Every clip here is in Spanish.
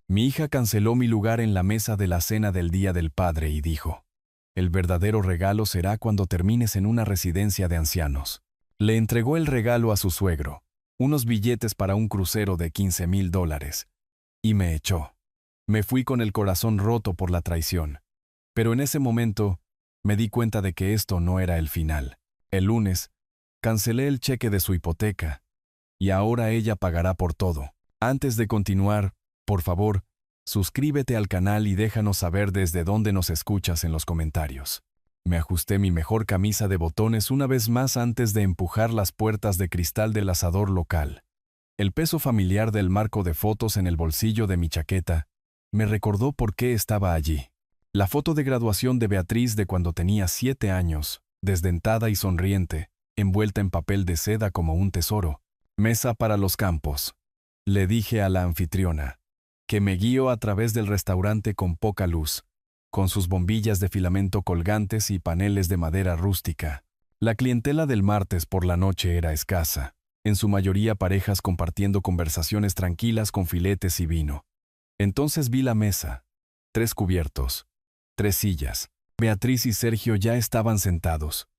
Mi hija canceló mi lugar en la mesa de la cena del Día del Padre y dijo, el verdadero regalo será cuando termines en una residencia de ancianos. Le entregó el regalo a su suegro, unos billetes para un crucero de $15,000, y me echó. Me fui con el corazón roto por la traición. Pero en ese momento, me di cuenta de que esto no era el final. El lunes, cancelé el cheque de su hipoteca, y ahora ella pagará por todo. Antes de continuar, por favor, suscríbete al canal y déjanos saber desde dónde nos escuchas en los comentarios. Me ajusté mi mejor camisa de botones una vez más antes de empujar las puertas de cristal del asador local. El peso familiar del marco de fotos en el bolsillo de mi chaqueta me recordó por qué estaba allí. La foto de graduación de Beatriz de cuando tenía 7 años, desdentada y sonriente, envuelta en papel de seda como un tesoro. Mesa para los campos. Le dije a la anfitriona, que me guío a través del restaurante con poca luz, con sus bombillas de filamento colgantes y paneles de madera rústica. La clientela del martes por la noche era escasa, en su mayoría parejas compartiendo conversaciones tranquilas con filetes y vino. Entonces vi la mesa, 3 cubiertos, 3 sillas. Beatriz y Sergio ya estaban sentados,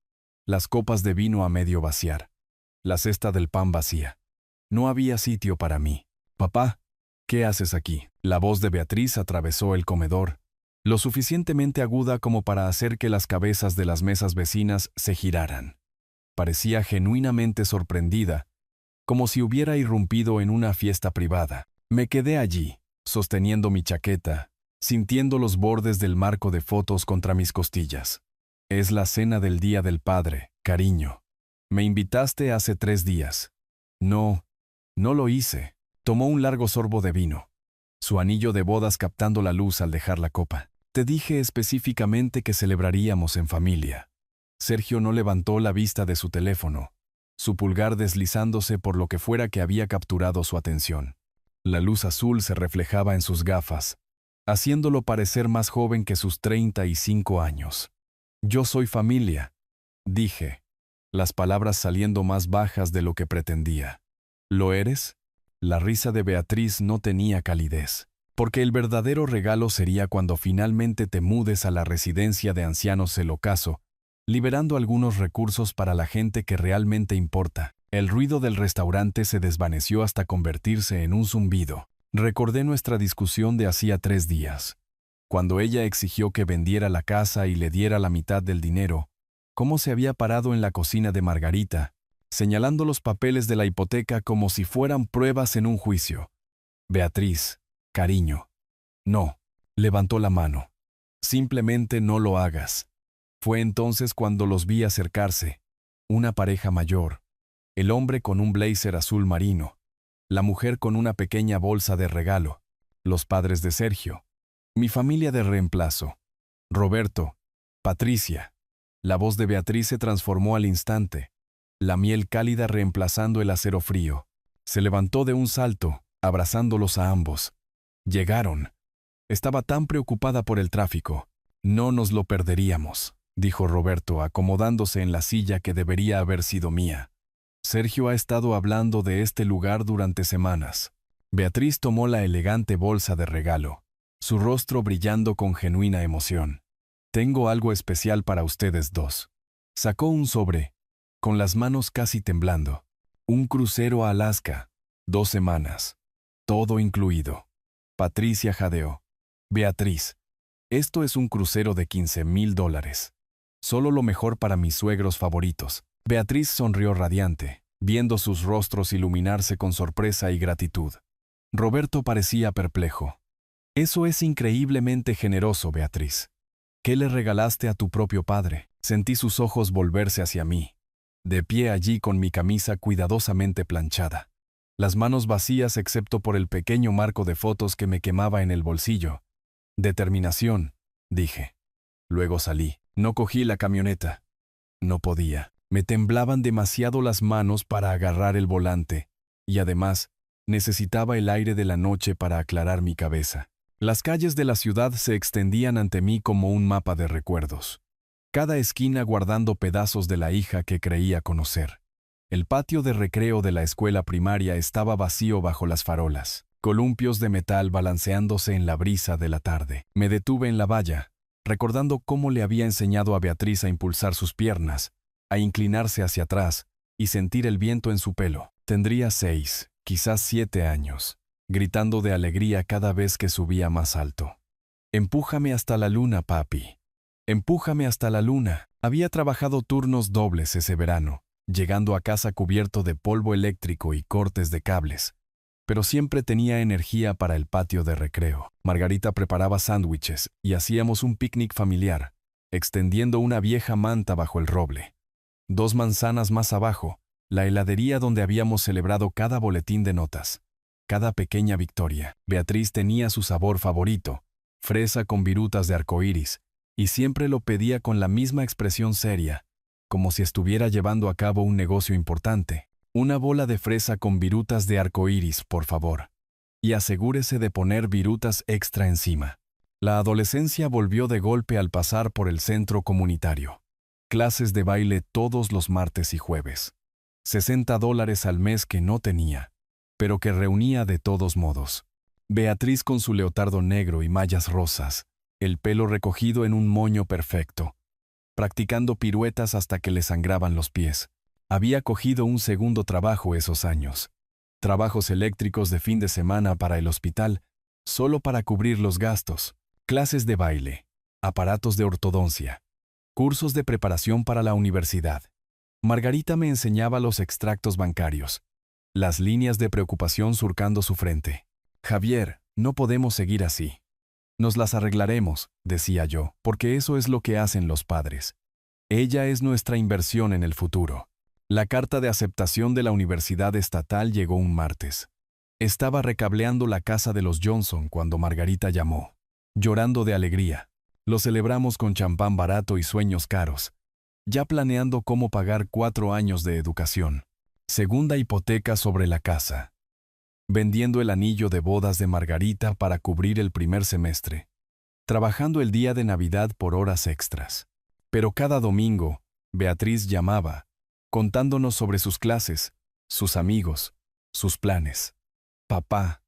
las copas de vino a medio vaciar, la cesta del pan vacía. No había sitio para mí. Papá, ¿qué haces aquí? La voz de Beatriz atravesó el comedor, lo suficientemente aguda como para hacer que las cabezas de las mesas vecinas se giraran. Parecía genuinamente sorprendida, como si hubiera irrumpido en una fiesta privada. Me quedé allí, sosteniendo mi chaqueta, sintiendo los bordes del marco de fotos contra mis costillas. Es la cena del Día del Padre, cariño. Me invitaste hace 3 días. No lo hice. Tomó un largo sorbo de vino, su anillo de bodas captando la luz al dejar la copa. Te dije específicamente que celebraríamos en familia. Sergio no levantó la vista de su teléfono, su pulgar deslizándose por lo que fuera que había capturado su atención. La luz azul se reflejaba en sus gafas, haciéndolo parecer más joven que sus 35 años. Yo soy familia, dije, las palabras saliendo más bajas de lo que pretendía. ¿Lo eres? La risa de Beatriz no tenía calidez, porque el verdadero regalo sería cuando finalmente te mudes a la residencia de ancianos El Ocaso, liberando algunos recursos para la gente que realmente importa. El ruido del restaurante se desvaneció hasta convertirse en un zumbido. Recordé nuestra discusión de hacía 3 días, cuando ella exigió que vendiera la casa y le diera la mitad del dinero, cómo se había parado en la cocina de Margarita, señalando los papeles de la hipoteca como si fueran pruebas en un juicio. Beatriz, cariño. No, levantó la mano. Simplemente no lo hagas. Fue entonces cuando los vi acercarse, una pareja mayor, el hombre con un blazer azul marino, la mujer con una pequeña bolsa de regalo, los padres de Sergio, mi familia de reemplazo, Roberto, Patricia. La voz de Beatriz se transformó al instante, la miel cálida reemplazando el acero frío. Se levantó de un salto, abrazándolos a ambos. Llegaron. Estaba tan preocupada por el tráfico. No nos lo perderíamos, dijo Roberto, acomodándose en la silla que debería haber sido mía. Sergio ha estado hablando de este lugar durante semanas. Beatriz tomó la elegante bolsa de regalo, su rostro brillando con genuina emoción. Tengo algo especial para ustedes dos. Sacó un sobre, con las manos casi temblando. Un crucero a Alaska, 2 semanas. Todo incluido. Patricia jadeó. Beatriz, esto es un crucero de $15,000. Solo lo mejor para mis suegros favoritos. Beatriz sonrió radiante, viendo sus rostros iluminarse con sorpresa y gratitud. Roberto parecía perplejo. Eso es increíblemente generoso, Beatriz. ¿Qué le regalaste a tu propio padre? Sentí sus ojos volverse hacia mí, de pie allí con mi camisa cuidadosamente planchada, las manos vacías excepto por el pequeño marco de fotos que me quemaba en el bolsillo. Determinación, dije. Luego salí. No cogí la camioneta. No podía. Me temblaban demasiado las manos para agarrar el volante, y además, necesitaba el aire de la noche para aclarar mi cabeza. Las calles de la ciudad se extendían ante mí como un mapa de recuerdos, cada esquina guardando pedazos de la hija que creía conocer. El patio de recreo de la escuela primaria estaba vacío bajo las farolas. columpios de metal balanceándose en la brisa de la tarde. Me detuve en la valla, recordando cómo le había enseñado a Beatriz a impulsar sus piernas, a inclinarse hacia atrás y sentir el viento en su pelo. Tendría 6, quizás 7 años, gritando de alegría cada vez que subía más alto. «Empújame hasta la luna, papi. Empújame hasta la luna». Había trabajado turnos dobles ese verano, llegando a casa cubierto de polvo eléctrico y cortes de cables, pero siempre tenía energía para el patio de recreo. Margarita preparaba sándwiches y hacíamos un picnic familiar, extendiendo una vieja manta bajo el roble. 2 manzanas más abajo, la heladería donde habíamos celebrado cada boletín de notas, cada pequeña victoria. Beatriz tenía su sabor favorito, fresa con virutas de arcoíris, y siempre lo pedía con la misma expresión seria, como si estuviera llevando a cabo un negocio importante. «Una bola de fresa con virutas de arcoíris, por favor. Y asegúrese de poner virutas extra encima». La adolescencia volvió de golpe al pasar por el centro comunitario. Clases de baile todos los martes y jueves. $60 al mes que no tenía, pero que reunía de todos modos. Beatriz con su leotardo negro y mallas rosas, el pelo recogido en un moño perfecto, practicando piruetas hasta que le sangraban los pies. Había cogido un segundo trabajo esos años. Trabajos eléctricos de fin de semana para el hospital, solo para cubrir los gastos. Clases de baile, aparatos de ortodoncia, cursos de preparación para la universidad. Margarita me enseñaba los extractos bancarios, las líneas de preocupación surcando su frente. «Javier, no podemos seguir así. Nos las arreglaremos», decía yo, porque eso es lo que hacen los padres. Ella es nuestra inversión en el futuro. La carta de aceptación de la Universidad Estatal llegó un martes. Estaba recableando la casa de los Johnson cuando Margarita llamó, llorando de alegría. Lo celebramos con champán barato y sueños caros, ya planeando cómo pagar 4 años de educación. Segunda hipoteca sobre la casa. Vendiendo el anillo de bodas de Margarita para cubrir el primer semestre. Trabajando el día de Navidad por horas extras. Pero cada domingo, Beatriz llamaba, contándonos sobre sus clases, sus amigos, sus planes. «Papá,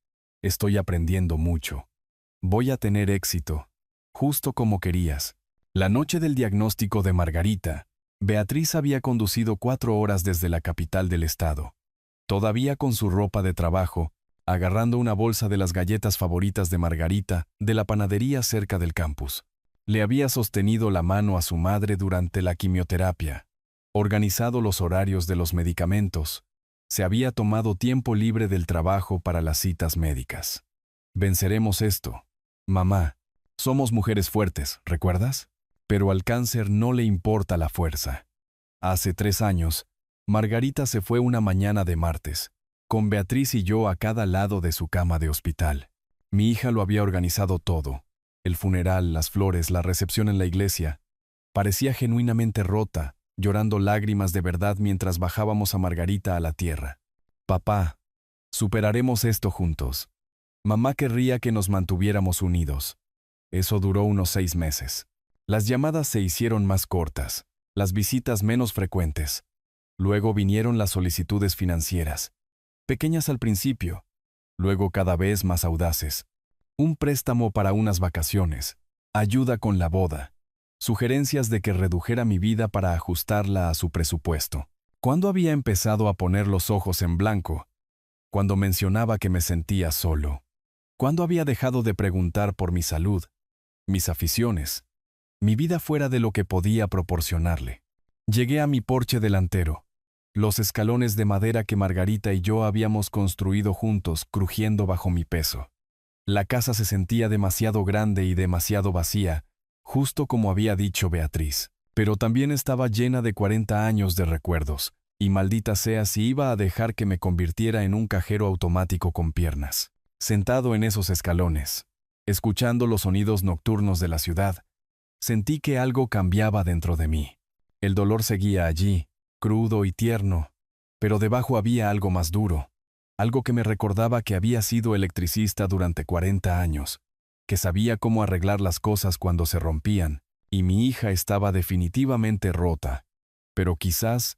estoy aprendiendo mucho. Voy a tener éxito, justo como querías». La noche del diagnóstico de Margarita, Beatriz había conducido 4 horas desde la capital del estado, todavía con su ropa de trabajo, agarrando una bolsa de las galletas favoritas de Margarita de la panadería cerca del campus. Le había sostenido la mano a su madre durante la quimioterapia, organizado los horarios de los medicamentos, se había tomado tiempo libre del trabajo para las citas médicas. «Venceremos esto, mamá. Somos mujeres fuertes, ¿recuerdas? Pero al cáncer no le importa la fuerza». Hace 3 años, Margarita se fue una mañana de martes, con Beatriz y yo a cada lado de su cama de hospital. Mi hija lo había organizado todo. El funeral, las flores, la recepción en la iglesia. Parecía genuinamente rota, llorando lágrimas de verdad mientras bajábamos a Margarita a la tierra. «Papá, superaremos esto juntos. Mamá querría que nos mantuviéramos unidos». Eso duró unos 6 meses. Las llamadas se hicieron más cortas, las visitas menos frecuentes. Luego vinieron las solicitudes financieras, pequeñas al principio, luego cada vez más audaces. Un préstamo para unas vacaciones, ayuda con la boda, sugerencias de que redujera mi vida para ajustarla a su presupuesto. ¿Cuándo había empezado a poner los ojos en blanco? Cuando mencionaba que me sentía solo. ¿Cuándo había dejado de preguntar por mi salud, mis aficiones, mi vida fuera de lo que podía proporcionarle? Llegué a mi porche delantero, los escalones de madera que Margarita y yo habíamos construido juntos crujiendo bajo mi peso. La casa se sentía demasiado grande y demasiado vacía, justo como había dicho Beatriz. Pero también estaba llena de 40 años de recuerdos, y maldita sea si iba a dejar que me convirtiera en un cajero automático con piernas. Sentado en esos escalones, escuchando los sonidos nocturnos de la ciudad, sentí que algo cambiaba dentro de mí. El dolor seguía allí, crudo y tierno, pero debajo había algo más duro, algo que me recordaba que había sido electricista durante 40 años, que sabía cómo arreglar las cosas cuando se rompían, y mi hija estaba definitivamente rota, pero quizás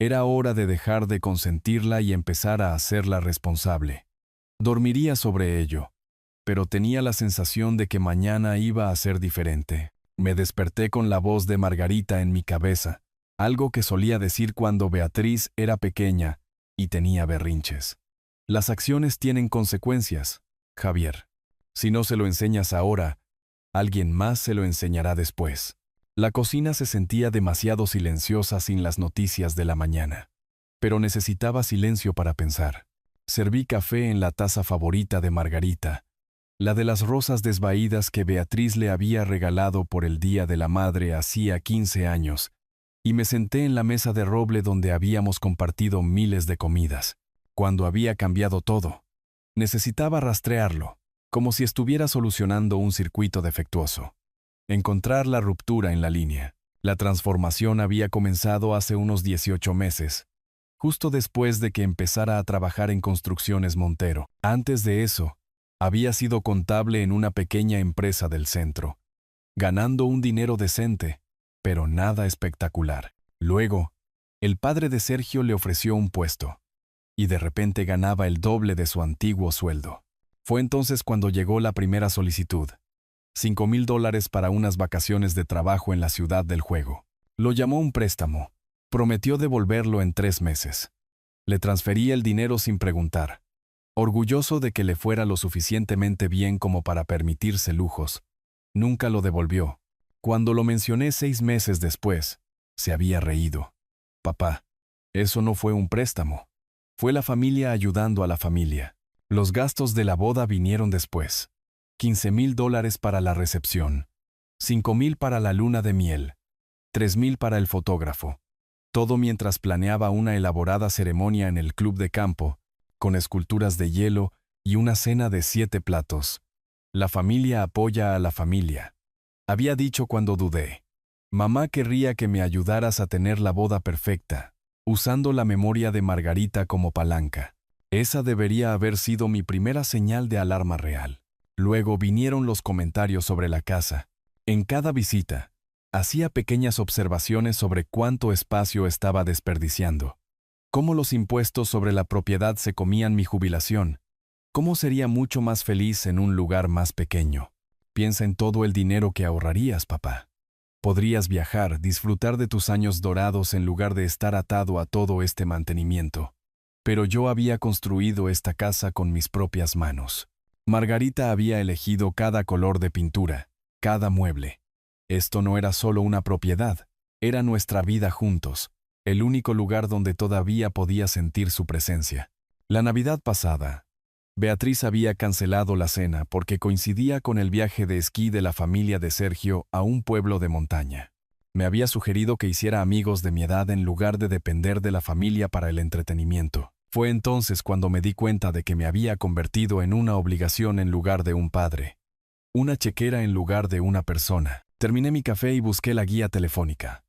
era hora de dejar de consentirla y empezar a hacerla responsable. Dormiría sobre ello, pero tenía la sensación de que mañana iba a ser diferente. Me desperté con la voz de Margarita en mi cabeza, algo que solía decir cuando Beatriz era pequeña y tenía berrinches. Las acciones tienen consecuencias, Javier. Si no se lo enseñas ahora, alguien más se lo enseñará después. La cocina se sentía demasiado silenciosa sin las noticias de la mañana, pero necesitaba silencio para pensar. Serví café en la taza favorita de Margarita, la de las rosas desvaídas que Beatriz le había regalado por el Día de la Madre hacía 15 años, y me senté en la mesa de roble donde habíamos compartido miles de comidas. Cuando había cambiado todo, necesitaba rastrearlo, como si estuviera solucionando un circuito defectuoso. Encontrar la ruptura en la línea. La transformación había comenzado hace unos 18 meses, justo después de que empezara a trabajar en Construcciones Montero. Antes de eso, había sido contable en una pequeña empresa del centro, ganando un dinero decente, pero nada espectacular. Luego, el padre de Sergio le ofreció un puesto, y de repente ganaba el doble de su antiguo sueldo. Fue entonces cuando llegó la primera solicitud. $5,000 para unas vacaciones de trabajo en la ciudad del juego. Lo llamó un préstamo. Prometió devolverlo en 3 meses. Le transferí el dinero sin preguntar. Orgulloso de que le fuera lo suficientemente bien como para permitirse lujos, nunca lo devolvió. Cuando lo mencioné 6 meses después, se había reído. Papá, eso no fue un préstamo. Fue la familia ayudando a la familia. Los gastos de la boda vinieron después. $15,000 para la recepción, $5,000 para la luna de miel, $3,000 para el fotógrafo. Todo mientras planeaba una elaborada ceremonia en el club de campo, con esculturas de hielo y una cena de 7 platos. La familia apoya a la familia. Había dicho cuando dudé. Mamá querría que me ayudaras a tener la boda perfecta, usando la memoria de Margarita como palanca. Esa debería haber sido mi primera señal de alarma real. Luego vinieron los comentarios sobre la casa. En cada visita, hacía pequeñas observaciones sobre cuánto espacio estaba desperdiciando. Cómo los impuestos sobre la propiedad se comían mi jubilación. Cómo sería mucho más feliz en un lugar más pequeño. Piensa en todo el dinero que ahorrarías, papá. Podrías viajar, disfrutar de tus años dorados en lugar de estar atado a todo este mantenimiento. Pero yo había construido esta casa con mis propias manos. Margarita había elegido cada color de pintura, cada mueble. Esto no era solo una propiedad, era nuestra vida juntos, el único lugar donde todavía podía sentir su presencia. La Navidad pasada, Beatriz había cancelado la cena porque coincidía con el viaje de esquí de la familia de Sergio a un pueblo de montaña. Me había sugerido que hiciera amigos de mi edad en lugar de depender de la familia para el entretenimiento. Fue entonces cuando me di cuenta de que me había convertido en una obligación en lugar de un padre. Una chequera en lugar de una persona. Terminé mi café y busqué la guía telefónica.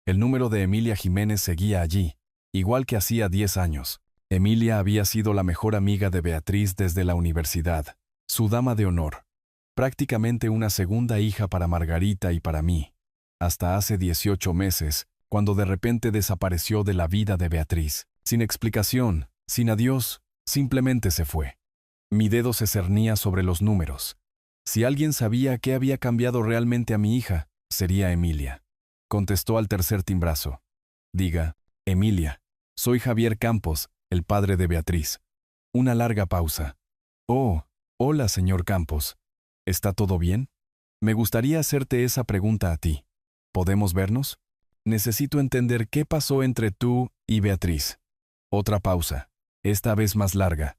El número de Emilia Jiménez seguía allí, igual que hacía 10 años. Emilia había sido la mejor amiga de Beatriz desde la universidad, su dama de honor, prácticamente una segunda hija para Margarita y para mí, hasta hace 18 meses, cuando de repente desapareció de la vida de Beatriz. Sin explicación, sin adiós, simplemente se fue. Mi dedo se cernía sobre los números. Si alguien sabía qué había cambiado realmente a mi hija, sería Emilia. Contestó al tercer timbrazo. Diga, Emilia, soy Javier Campos, el padre de Beatriz. Una larga pausa. Oh, hola, señor Campos. ¿Está todo bien? Me gustaría hacerte esa pregunta a ti. ¿Podemos vernos? Necesito entender qué pasó entre tú y Beatriz. Otra pausa, esta vez más larga.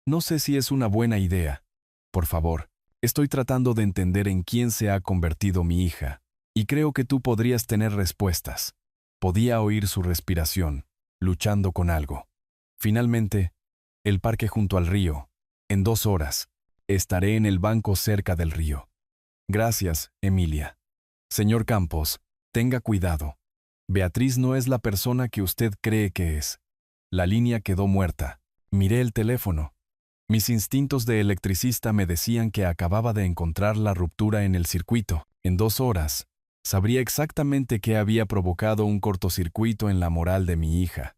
No sé si es una buena idea. Por favor, estoy tratando de entender en quién se ha convertido mi hija, y creo que tú podrías tener respuestas. Podía oír su respiración, luchando con algo. Finalmente, el parque junto al río. En 2 horas, estaré en el banco cerca del río. Gracias, Emilia. Señor Campos, tenga cuidado. Beatriz no es la persona que usted cree que es. La línea quedó muerta. Miré el teléfono. Mis instintos de electricista me decían que acababa de encontrar la ruptura en el circuito. En 2 horas, sabría exactamente qué había provocado un cortocircuito en la moral de mi hija.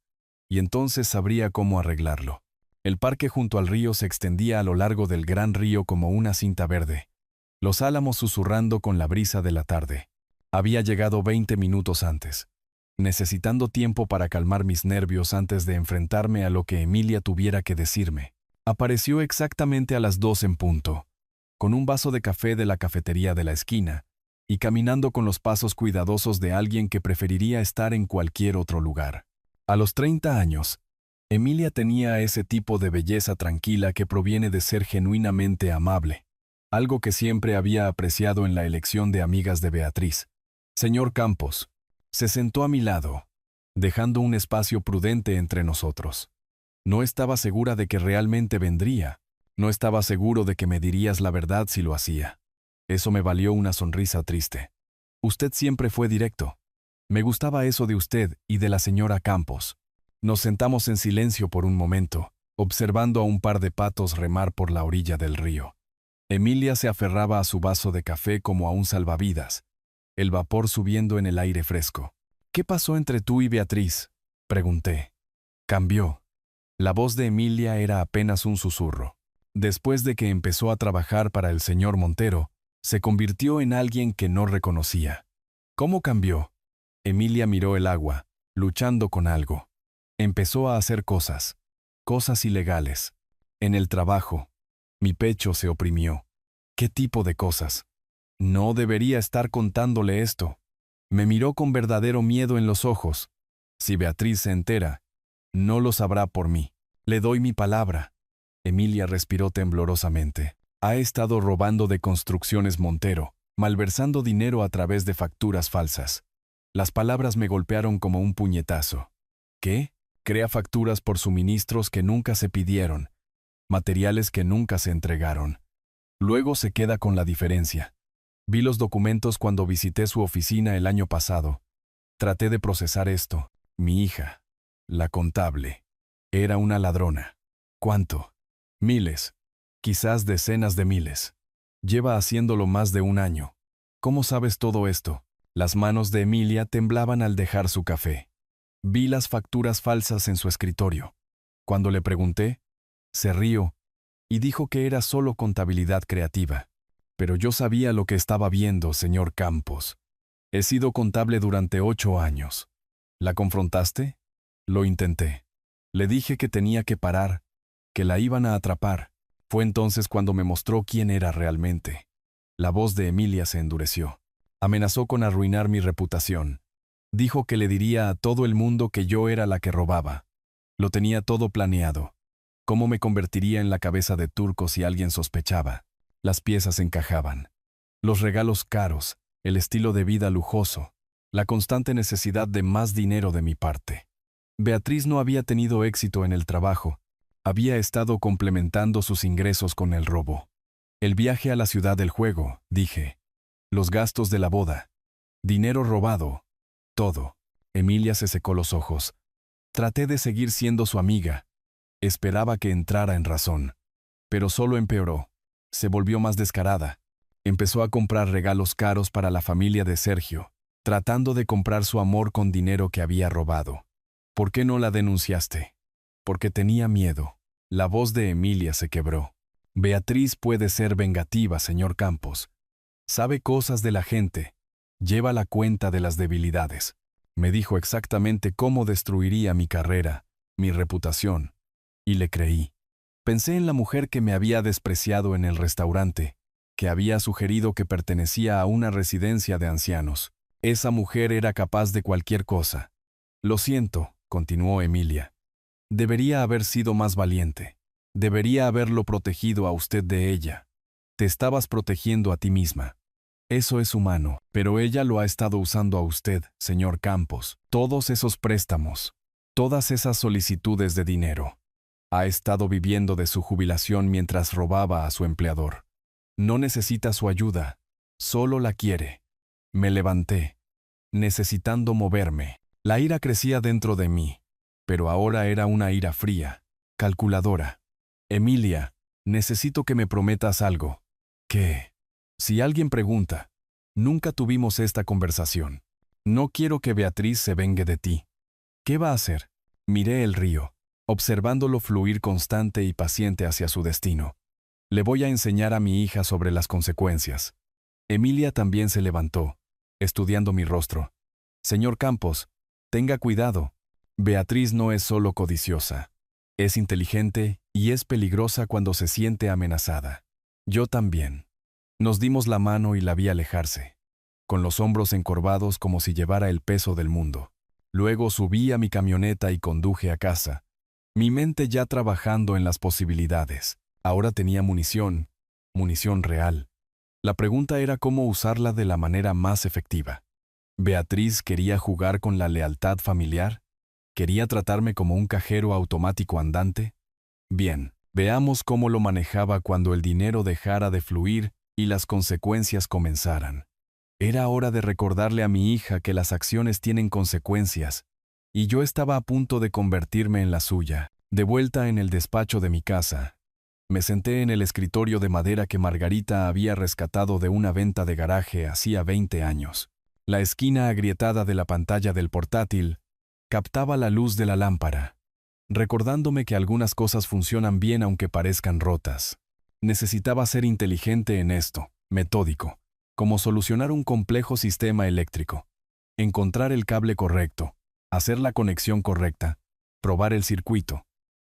Y entonces sabría cómo arreglarlo. El parque junto al río se extendía a lo largo del gran río como una cinta verde, los álamos susurrando con la brisa de la tarde. Había llegado 20 minutos antes, necesitando tiempo para calmar mis nervios antes de enfrentarme a lo que Emilia tuviera que decirme. Apareció exactamente a las 2 en punto, con un vaso de café de la cafetería de la esquina, y caminando con los pasos cuidadosos de alguien que preferiría estar en cualquier otro lugar. A los 30 años, Emilia tenía ese tipo de belleza tranquila que proviene de ser genuinamente amable, algo que siempre había apreciado en la elección de amigas de Beatriz. Señor Campos, se sentó a mi lado, dejando un espacio prudente entre nosotros. No estaba segura de que realmente vendría, no estaba seguro de que me dirías la verdad si lo hacía. Eso me valió una sonrisa triste. Usted siempre fue directo. Me gustaba eso de usted y de la señora Campos. Nos sentamos en silencio por un momento, observando a un par de patos remar por la orilla del río. Emilia se aferraba a su vaso de café como a un salvavidas, el vapor subiendo en el aire fresco. ¿Qué pasó entre tú y Beatriz?, pregunté. Cambió. La voz de Emilia era apenas un susurro. Después de que empezó a trabajar para el señor Montero, se convirtió en alguien que no reconocía. ¿Cómo cambió? Emilia miró el agua, luchando con algo. Empezó a hacer cosas ilegales. En el trabajo. Mi pecho se oprimió. ¿Qué tipo de cosas? No debería estar contándole esto. Me miró con verdadero miedo en los ojos. Si Beatriz se entera, no lo sabrá por mí. Le doy mi palabra. Emilia respiró temblorosamente. Ha estado robando de Construcciones Montero, malversando dinero a través de facturas falsas. Las palabras me golpearon como un puñetazo. ¿Qué? Crea facturas por suministros que nunca se pidieron, materiales que nunca se entregaron. Luego se queda con la diferencia. Vi los documentos cuando visité su oficina el año pasado. Traté de procesar esto. Mi hija, la contable, era una ladrona. ¿Cuánto? Miles, quizás decenas de miles. Lleva haciéndolo más de un año. ¿Cómo sabes todo esto? Las manos de Emilia temblaban al dejar su café. Vi las facturas falsas en su escritorio. Cuando le pregunté, se rió y dijo que era solo contabilidad creativa. Pero yo sabía lo que estaba viendo, señor Campos. He sido contable durante 8 años. ¿La confrontaste? Lo intenté. Le dije que tenía que parar, que la iban a atrapar. Fue entonces cuando me mostró quién era realmente. La voz de Emilia se endureció. Amenazó con arruinar mi reputación. Dijo que le diría a todo el mundo que yo era la que robaba. Lo tenía todo planeado. ¿Cómo me convertiría en la cabeza de turco si alguien sospechaba? Las piezas encajaban. Los regalos caros, el estilo de vida lujoso, la constante necesidad de más dinero de mi parte. Beatriz no había tenido éxito en el trabajo. Había estado complementando sus ingresos con el robo. El viaje a la ciudad del juego, dije. Los gastos de la boda. Dinero robado. Todo. Emilia se secó los ojos. Traté de seguir siendo su amiga. Esperaba que entrara en razón. Pero solo empeoró. Se volvió más descarada. Empezó a comprar regalos caros para la familia de Sergio, tratando de comprar su amor con dinero que había robado. ¿Por qué no la denunciaste? Porque tenía miedo. La voz de Emilia se quebró. Beatriz puede ser vengativa, señor Campos. Sabe cosas de la gente. Lleva la cuenta de las debilidades. Me dijo exactamente cómo destruiría mi carrera, mi reputación. Y le creí. Pensé en la mujer que me había despreciado en el restaurante, que había sugerido que pertenecía a una residencia de ancianos. Esa mujer era capaz de cualquier cosa. Lo siento, continuó Emilia. Debería haber sido más valiente. Debería haberlo protegido a usted de ella. Te estabas protegiendo a ti misma. Eso es humano, pero ella lo ha estado usando a usted, señor Campos. Todos esos préstamos, todas esas solicitudes de dinero. Ha estado viviendo de su jubilación mientras robaba a su empleador. No necesita su ayuda, solo la quiere. Me levanté, necesitando moverme. La ira crecía dentro de mí, pero ahora era una ira fría, calculadora. Emilia, necesito que me prometas algo. ¿Qué? Si alguien pregunta, nunca tuvimos esta conversación. No quiero que Beatriz se vengue de ti. ¿Qué va a hacer? Miré el río. observándolo fluir constante y paciente hacia su destino. Le voy a enseñar a mi hija sobre las consecuencias. Emilia también se levantó, estudiando mi rostro. Señor Campos, tenga cuidado. Beatriz no es solo codiciosa. Es inteligente y es peligrosa cuando se siente amenazada. Yo también. Nos dimos la mano y la vi alejarse, con los hombros encorvados como si llevara el peso del mundo. Luego subí a mi camioneta y conduje a casa, mi mente ya trabajando en las posibilidades. Ahora tenía munición real. La pregunta era cómo usarla de la manera más efectiva. ¿Beatriz quería jugar con la lealtad familiar? ¿Quería tratarme como un cajero automático andante? Bien, veamos cómo lo manejaba cuando el dinero dejara de fluir y las consecuencias comenzaran. Era hora de recordarle a mi hija que las acciones tienen consecuencias, y yo estaba a punto de convertirme en la suya. De vuelta en el despacho de mi casa, me senté en el escritorio de madera que Margarita había rescatado de una venta de garaje hacía 20 años. La esquina agrietada de la pantalla del portátil captaba la luz de la lámpara, recordándome que algunas cosas funcionan bien aunque parezcan rotas. Necesitaba ser inteligente en esto, metódico, como solucionar un complejo sistema eléctrico, encontrar el cable correcto, hacer la conexión correcta, probar el circuito.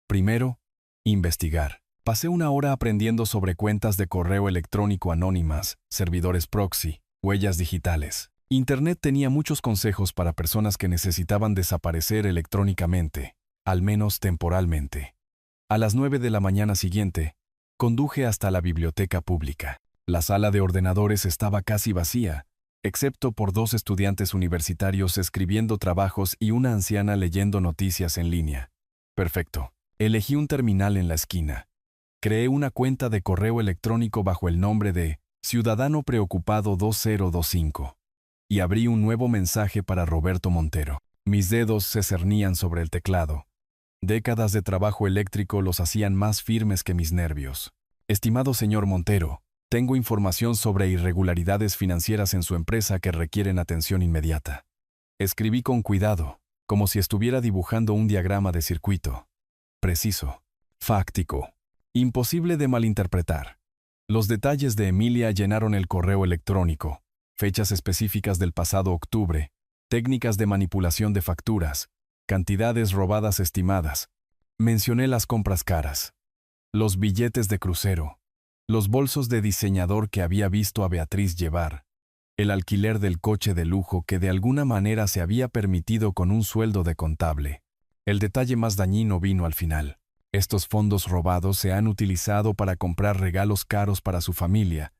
Primero, investigar. Pasé una hora aprendiendo sobre cuentas de correo electrónico anónimas, servidores proxy, huellas digitales. Internet tenía muchos consejos para personas que necesitaban desaparecer electrónicamente, al menos temporalmente. A las 9 de la mañana siguiente, conduje hasta la biblioteca pública. La sala de ordenadores estaba casi vacía, excepto por 2 estudiantes universitarios escribiendo trabajos y una anciana leyendo noticias en línea. Perfecto. Elegí un terminal en la esquina. Creé una cuenta de correo electrónico bajo el nombre de Ciudadano Preocupado 2025 y abrí un nuevo mensaje para Roberto Montero. Mis dedos se cernían sobre el teclado. Décadas de trabajo eléctrico los hacían más firmes que mis nervios. Estimado señor Montero, tengo información sobre irregularidades financieras en su empresa que requieren atención inmediata. Escribí con cuidado, como si estuviera dibujando un diagrama de circuito. Preciso, fáctico, imposible de malinterpretar. Los detalles de Emilia llenaron el correo electrónico, fechas específicas del pasado octubre, técnicas de manipulación de facturas, cantidades robadas estimadas. Mencioné las compras caras, los billetes de crucero, los bolsos de diseñador que había visto a Beatriz llevar, el alquiler del coche de lujo que de alguna manera se había permitido con un sueldo de contable. El detalle más dañino vino al final. Estos fondos robados se han utilizado para comprar regalos caros para su familia,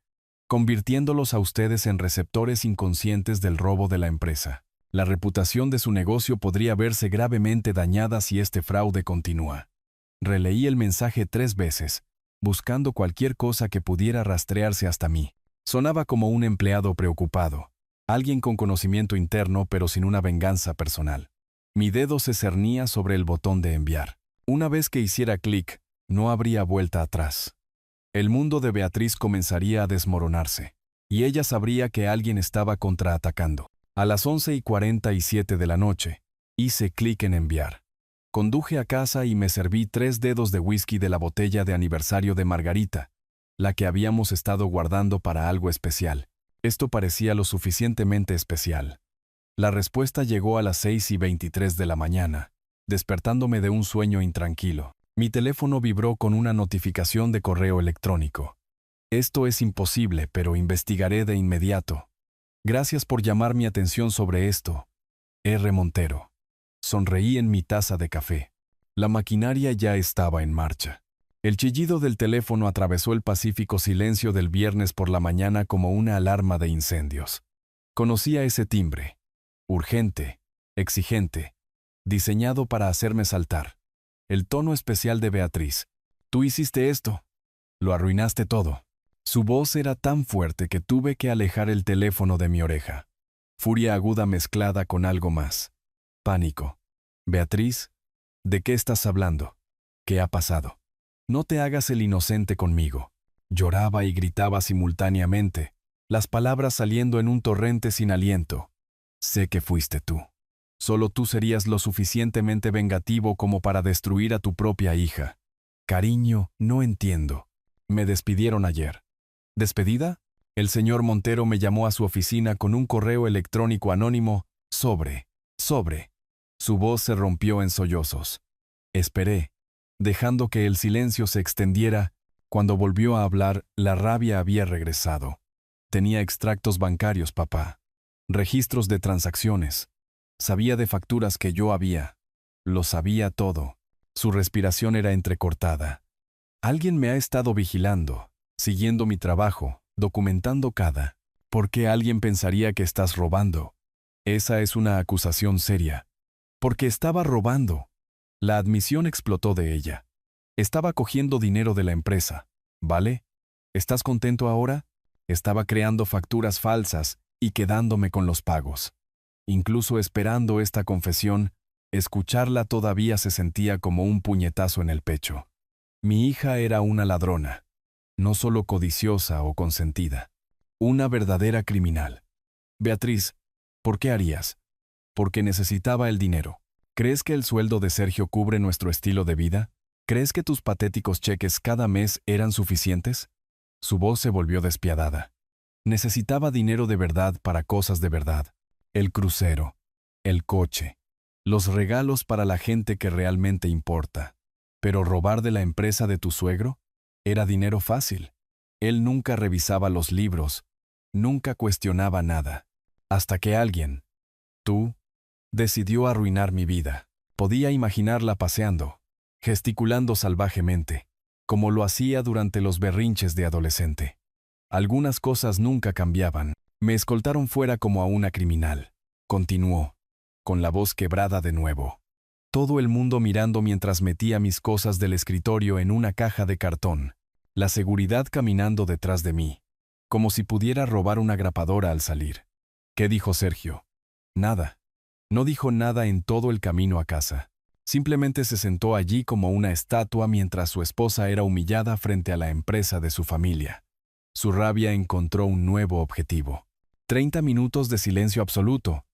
convirtiéndolos a ustedes en receptores inconscientes del robo de la empresa. La reputación de su negocio podría verse gravemente dañada si este fraude continúa. Releí el mensaje 3 veces, buscando cualquier cosa que pudiera rastrearse hasta mí. Sonaba como un empleado preocupado, alguien con conocimiento interno pero sin una venganza personal. Mi dedo se cernía sobre el botón de enviar. Una vez que hiciera clic, no habría vuelta atrás. El mundo de Beatriz comenzaría a desmoronarse, y ella sabría que alguien estaba contraatacando. A las 11:47 de la noche, hice clic en enviar. Conduje a casa y me serví 3 dedos de whisky de la botella de aniversario de Margarita, la que habíamos estado guardando para algo especial. Esto parecía lo suficientemente especial. La respuesta llegó a las 6:23 de la mañana, despertándome de un sueño intranquilo. Mi teléfono vibró con una notificación de correo electrónico. Esto es imposible, pero investigaré de inmediato. Gracias por llamar mi atención sobre esto. R. Montero. Sonreí en mi taza de café. La maquinaria ya estaba en marcha. El chillido del teléfono atravesó el pacífico silencio del viernes por la mañana como una alarma de incendios. Conocía ese timbre. Urgente, exigente, diseñado para hacerme saltar. El tono especial de Beatriz. Tú hiciste esto. Lo arruinaste todo. Su voz era tan fuerte que tuve que alejar el teléfono de mi oreja. Furia aguda mezclada con algo más. Pánico. Beatriz, ¿de qué estás hablando? ¿Qué ha pasado? No te hagas el inocente conmigo. Lloraba y gritaba simultáneamente, las palabras saliendo en un torrente sin aliento. Sé que fuiste tú. Solo tú serías lo suficientemente vengativo como para destruir a tu propia hija. Cariño, no entiendo. Me despidieron ayer. ¿Despedida? El señor Montero me llamó a su oficina con un correo electrónico anónimo. Sobre. Su voz se rompió en sollozos. Esperé, dejando que el silencio se extendiera. Cuando volvió a hablar, la rabia había regresado. Tenía extractos bancarios, papá. Registros de transacciones. Sabía de facturas que yo había. Lo sabía todo. Su respiración era entrecortada. Alguien me ha estado vigilando, siguiendo mi trabajo, documentando cada. ¿Por qué alguien pensaría que estás robando? Esa es una acusación seria. Porque estaba robando. La admisión explotó de ella. Estaba cogiendo dinero de la empresa. ¿Vale? ¿Estás contento ahora? Estaba creando facturas falsas y quedándome con los pagos. Incluso esperando esta confesión, escucharla todavía se sentía como un puñetazo en el pecho. Mi hija era una ladrona, no solo codiciosa o consentida, una verdadera criminal. Beatriz, ¿por qué harías? Porque necesitaba el dinero. ¿Crees que el sueldo de Sergio cubre nuestro estilo de vida? ¿Crees que tus patéticos cheques cada mes eran suficientes? Su voz se volvió despiadada. Necesitaba dinero de verdad para cosas de verdad. El crucero, el coche, los regalos para la gente que realmente importa. Pero robar de la empresa de tu suegro era dinero fácil. Él nunca revisaba los libros, nunca cuestionaba nada. Hasta que alguien, tú, decidió arruinar mi vida. Podía imaginarla paseando, gesticulando salvajemente, como lo hacía durante los berrinches de adolescente. Algunas cosas nunca cambiaban. Me escoltaron fuera como a una criminal. Continuó, con la voz quebrada de nuevo. Todo el mundo mirando mientras metía mis cosas del escritorio en una caja de cartón. La seguridad caminando detrás de mí, como si pudiera robar una grapadora al salir. ¿Qué dijo Sergio? Nada. No dijo nada en todo el camino a casa. Simplemente se sentó allí como una estatua mientras su esposa era humillada frente a la empresa de su familia. Su rabia encontró un nuevo objetivo. 30 minutos de silencio absoluto.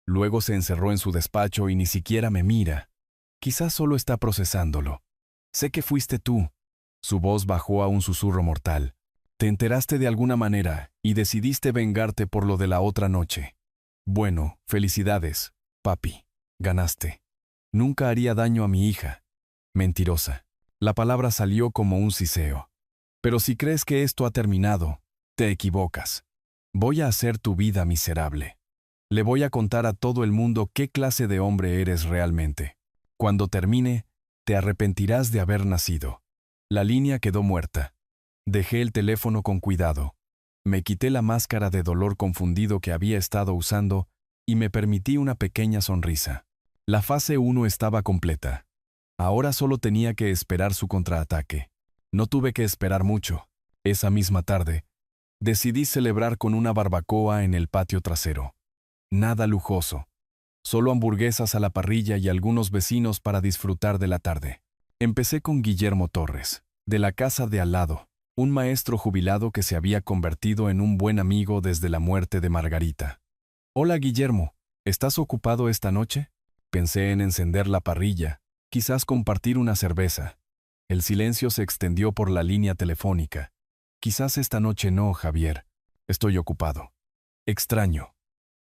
Luego se encerró en su despacho y ni siquiera me mira. Quizás solo está procesándolo. Sé que fuiste tú. Su voz bajó a un susurro mortal. Te enteraste de alguna manera y decidiste vengarte por lo de la otra noche. Bueno, felicidades, papi. Ganaste. Nunca haría daño a mi hija. Mentirosa. La palabra salió como un siseo. Pero si crees que esto ha terminado, te equivocas. Voy a hacer tu vida miserable. Le voy a contar a todo el mundo qué clase de hombre eres realmente. Cuando termine, te arrepentirás de haber nacido. La línea quedó muerta. Dejé el teléfono con cuidado. Me quité la máscara de dolor confundido que había estado usando y me permití una pequeña sonrisa. La fase 1 estaba completa. Ahora solo tenía que esperar su contraataque. No tuve que esperar mucho. Esa misma tarde, decidí celebrar con una barbacoa en el patio trasero. Nada lujoso. Solo hamburguesas a la parrilla y algunos vecinos para disfrutar de la tarde. Empecé con Guillermo Torres, de la casa de al lado, un maestro jubilado que se había convertido en un buen amigo desde la muerte de Margarita. Hola Guillermo, ¿estás ocupado esta noche? Pensé en encender la parrilla, quizás compartir una cerveza. El silencio se extendió por la línea telefónica. Quizás esta noche no, Javier. Estoy ocupado. Extraño.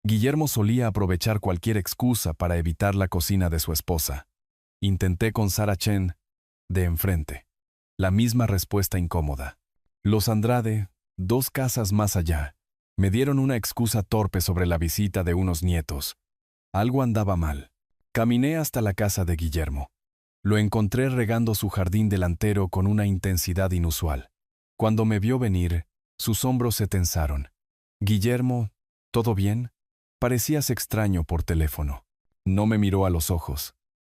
Guillermo solía aprovechar cualquier excusa para evitar la cocina de su esposa. Intenté con Sara Chen, de enfrente. La misma respuesta incómoda. Los Andrade, 2 casas más allá, me dieron una excusa torpe sobre la visita de unos nietos. Algo andaba mal. Caminé hasta la casa de Guillermo. Lo encontré regando su jardín delantero con una intensidad inusual. Cuando me vio venir, sus hombros se tensaron. Guillermo, ¿todo bien? Parecías extraño por teléfono. No me miró a los ojos.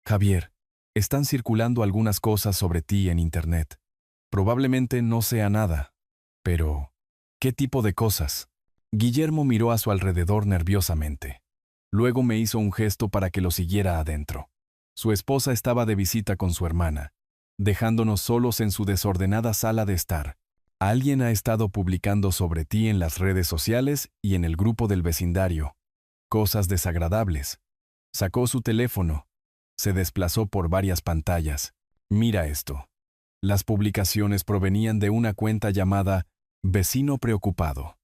Javier, están circulando algunas cosas sobre ti en internet. Probablemente no sea nada. Pero, ¿qué tipo de cosas? Guillermo miró a su alrededor nerviosamente. Luego me hizo un gesto para que lo siguiera adentro. Su esposa estaba de visita con su hermana, dejándonos solos en su desordenada sala de estar. Alguien ha estado publicando sobre ti en las redes sociales y en el grupo del vecindario. Cosas desagradables. Sacó su teléfono. Se desplazó por varias pantallas. Mira esto. Las publicaciones provenían de una cuenta llamada Vecino Preocupado.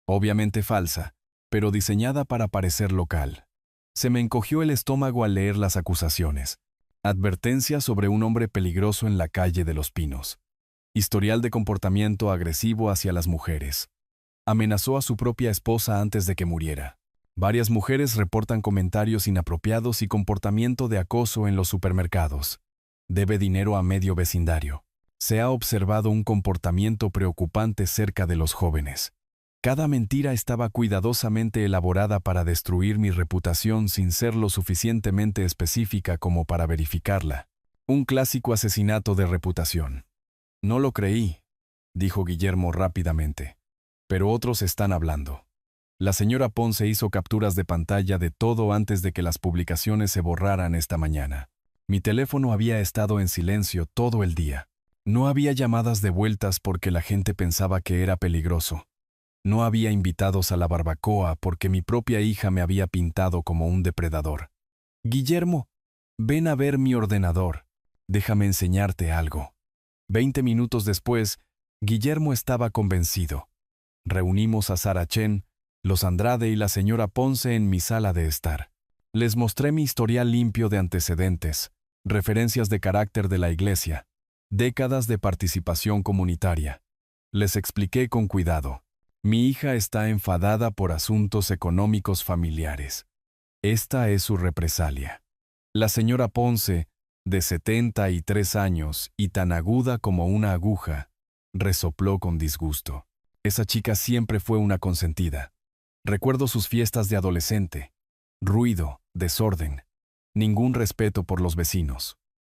Obviamente falsa, pero diseñada para parecer local. Se me encogió el estómago al leer las acusaciones. Advertencia sobre un hombre peligroso en la calle de Los Pinos. Historial de comportamiento agresivo hacia las mujeres. Amenazó a su propia esposa antes de que muriera. Varias mujeres reportan comentarios inapropiados y comportamiento de acoso en los supermercados. Debe dinero a medio vecindario. Se ha observado un comportamiento preocupante cerca de los jóvenes. Cada mentira estaba cuidadosamente elaborada para destruir mi reputación sin ser lo suficientemente específica como para verificarla. Un clásico asesinato de reputación. No lo creí, dijo Guillermo rápidamente. Pero otros están hablando. La señora Ponce hizo capturas de pantalla de todo antes de que las publicaciones se borraran esta mañana. Mi teléfono había estado en silencio todo el día. No había llamadas de vueltas porque la gente pensaba que era peligroso. No había invitados a la barbacoa porque mi propia hija me había pintado como un depredador. Guillermo, ven a ver mi ordenador. Déjame enseñarte algo. 20 minutos después, Guillermo estaba convencido. Reunimos a Sara Chen, los Andrade y la señora Ponce en mi sala de estar. Les mostré mi historial limpio de antecedentes, referencias de carácter de la iglesia, décadas de participación comunitaria. Les expliqué con cuidado. Mi hija está enfadada por asuntos económicos familiares. Esta es su represalia. La señora Ponce, de 73 años y tan aguda como una aguja, resopló con disgusto. Esa chica siempre fue una consentida. Recuerdo sus fiestas de adolescente. Ruido, desorden. Ningún respeto por los vecinos.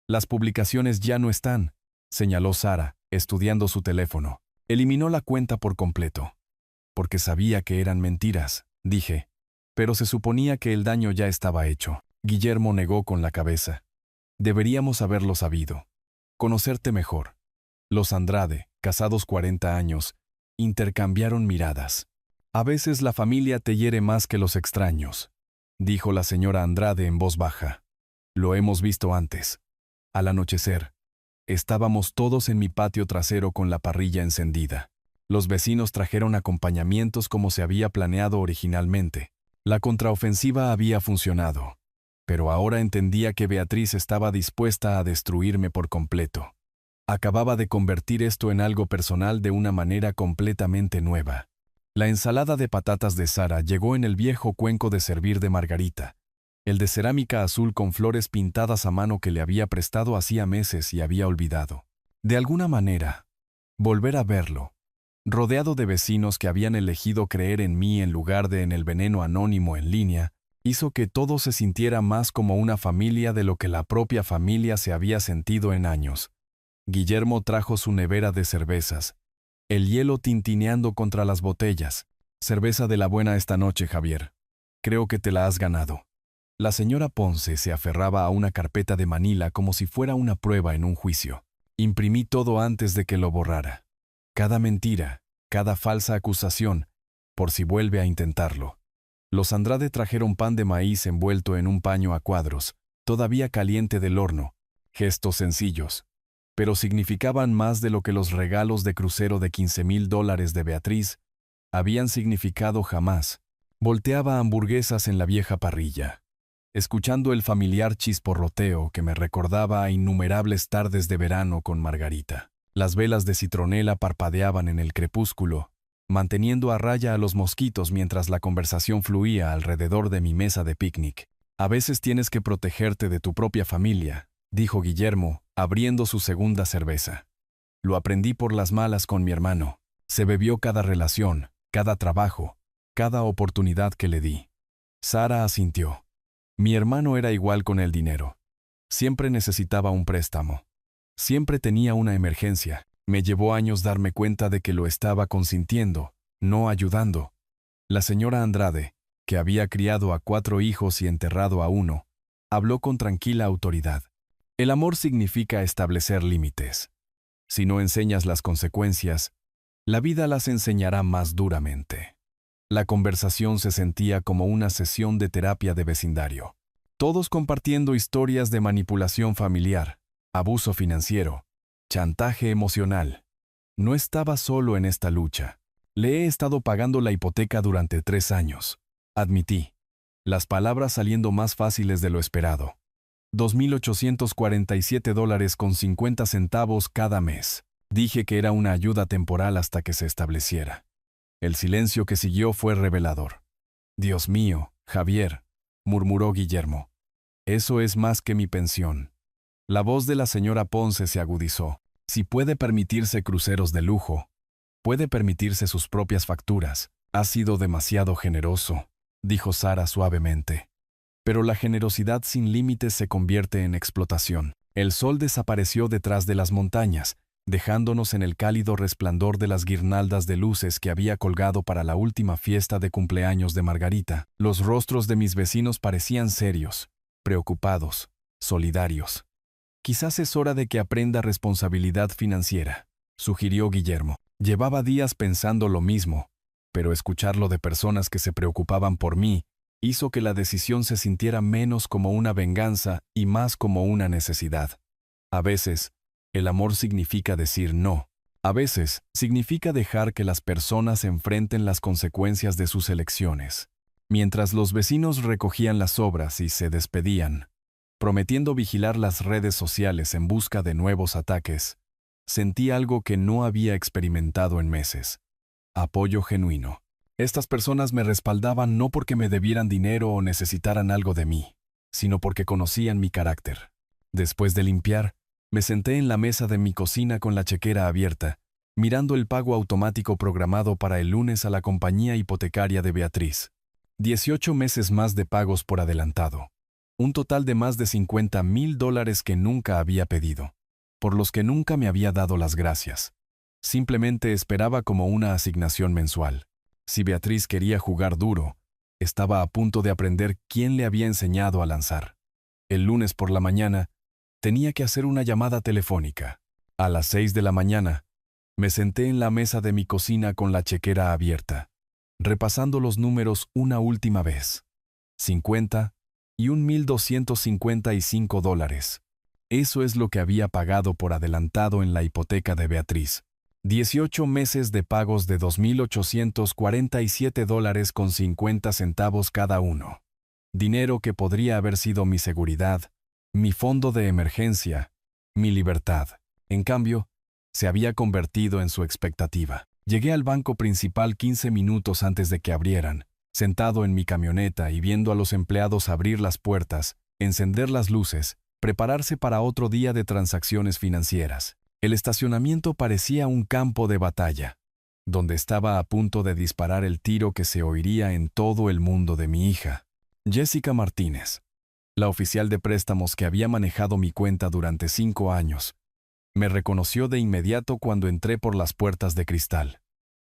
Las publicaciones ya no están, señaló Sara, estudiando su teléfono. Eliminó la cuenta por completo. Porque sabía que eran mentiras, dije. Pero se suponía que el daño ya estaba hecho. Guillermo negó con la cabeza. Deberíamos haberlo sabido. Conocerte mejor. Los Andrade, casados 40 años, intercambiaron miradas. A veces la familia te hiere más que los extraños, dijo la señora Andrade en voz baja. Lo hemos visto antes. Al anochecer, estábamos todos en mi patio trasero con la parrilla encendida. Los vecinos trajeron acompañamientos como se había planeado originalmente. La contraofensiva había funcionado, pero ahora entendía que Beatriz estaba dispuesta a destruirme por completo. Acababa de convertir esto en algo personal de una manera completamente nueva. La ensalada de patatas de Sara llegó en el viejo cuenco de servir de Margarita, el de cerámica azul con flores pintadas a mano que le había prestado hacía meses y había olvidado. De alguna manera, volver a verlo, rodeado de vecinos que habían elegido creer en mí en lugar de en el veneno anónimo en línea, hizo que todo se sintiera más como una familia de lo que la propia familia se había sentido en años. Guillermo trajo su nevera de cervezas, el hielo tintineando contra las botellas. Cerveza de la buena esta noche, Javier. Creo que te la has ganado. La señora Ponce se aferraba a una carpeta de Manila como si fuera una prueba en un juicio. Imprimí todo antes de que lo borrara. Cada mentira, cada falsa acusación, por si vuelve a intentarlo. Los Andrade trajeron pan de maíz envuelto en un paño a cuadros, todavía caliente del horno. Gestos sencillos, pero significaban más de lo que los regalos de crucero de $15,000 de Beatriz habían significado jamás. Volteaba hamburguesas en la vieja parrilla, escuchando el familiar chisporroteo que me recordaba a innumerables tardes de verano con Margarita. Las velas de citronela parpadeaban en el crepúsculo, manteniendo a raya a los mosquitos mientras la conversación fluía alrededor de mi mesa de picnic. A veces tienes que protegerte de tu propia familia, dijo Guillermo, abriendo su segunda cerveza. Lo aprendí por las malas con mi hermano. Se bebió cada relación, cada trabajo, cada oportunidad que le di. Sara asintió. Mi hermano era igual con el dinero. Siempre necesitaba un préstamo. Siempre tenía una emergencia. Me llevó años darme cuenta de que lo estaba consintiendo, no ayudando. La señora Andrade, que había criado a 4 hijos y enterrado a uno, habló con tranquila autoridad. El amor significa establecer límites. Si no enseñas las consecuencias, la vida las enseñará más duramente. La conversación se sentía como una sesión de terapia de vecindario. todos compartiendo historias de manipulación familiar, abuso financiero, chantaje emocional. No estaba solo en esta lucha. Le he estado pagando la hipoteca durante 3 años. Admití, las palabras saliendo más fáciles de lo esperado. $2,847.50 cada mes. Dije que era una ayuda temporal hasta que se estableciera. El silencio que siguió fue revelador. «Dios mío, Javier», murmuró Guillermo. «Eso es más que mi pensión». La voz de la señora Ponce se agudizó. «Si puede permitirse cruceros de lujo, puede permitirse sus propias facturas. Ha sido demasiado generoso», dijo Sara suavemente. Pero la generosidad sin límites se convierte en explotación. El sol desapareció detrás de las montañas, dejándonos en el cálido resplandor de las guirnaldas de luces que había colgado para la última fiesta de cumpleaños de Margarita. Los rostros de mis vecinos parecían serios, preocupados, solidarios. «Quizás es hora de que aprenda responsabilidad financiera», sugirió Guillermo. Llevaba días pensando lo mismo, pero escucharlo de personas que se preocupaban por mí hizo que la decisión se sintiera menos como una venganza y más como una necesidad. A veces, el amor significa decir no. A veces, significa dejar que las personas enfrenten las consecuencias de sus elecciones. Mientras los vecinos recogían las obras y se despedían, prometiendo vigilar las redes sociales en busca de nuevos ataques, sentí algo que no había experimentado en meses. Apoyo genuino. Estas personas me respaldaban no porque me debieran dinero o necesitaran algo de mí, sino porque conocían mi carácter. Después de limpiar, me senté en la mesa de mi cocina con la chequera abierta, mirando el pago automático programado para el lunes a la compañía hipotecaria de Beatriz. 18 meses más de pagos por adelantado. Un total de más de $50,000 que nunca había pedido, por los que nunca me había dado las gracias. Simplemente esperaba como una asignación mensual. Si Beatriz quería jugar duro, estaba a punto de aprender quién le había enseñado a lanzar. El lunes por la mañana, tenía que hacer una llamada telefónica. A las 6 de la mañana, me senté en la mesa de mi cocina con la chequera abierta, repasando los números una última vez. 50 y $1,255. Eso es lo que había pagado por adelantado en la hipoteca de Beatriz. 18 meses de pagos de $2,847.50 cada uno. Dinero que podría haber sido mi seguridad, mi fondo de emergencia, mi libertad. En cambio, se había convertido en su expectativa. Llegué al banco principal 15 minutos antes de que abrieran, sentado en mi camioneta y viendo a los empleados abrir las puertas, encender las luces, prepararse para otro día de transacciones financieras. El estacionamiento parecía un campo de batalla, donde estaba a punto de disparar el tiro que se oiría en todo el mundo de mi hija. Jessica Martínez, la oficial de préstamos que había manejado mi cuenta durante 5 años, me reconoció de inmediato cuando entré por las puertas de cristal.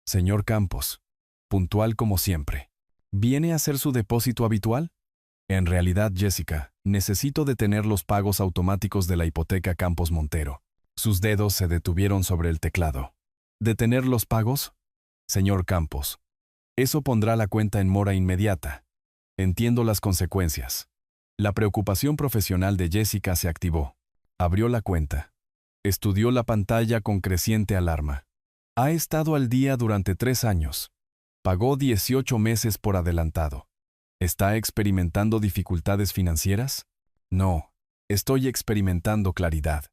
«Señor Campos», puntual como siempre. «¿Viene a hacer su depósito habitual?» «En realidad, Jessica, necesito detener los pagos automáticos de la hipoteca Campos Montero». Sus dedos se detuvieron sobre el teclado. «¿Detener los pagos?» «Señor Campos, eso pondrá la cuenta en mora inmediata. Entiendo las consecuencias». La preocupación profesional de Jessica se activó. Abrió la cuenta. Estudió la pantalla con creciente alarma. «Ha estado al día durante 3 años. Pagó 18 meses por adelantado. ¿Está experimentando dificultades financieras?» «No, estoy experimentando claridad».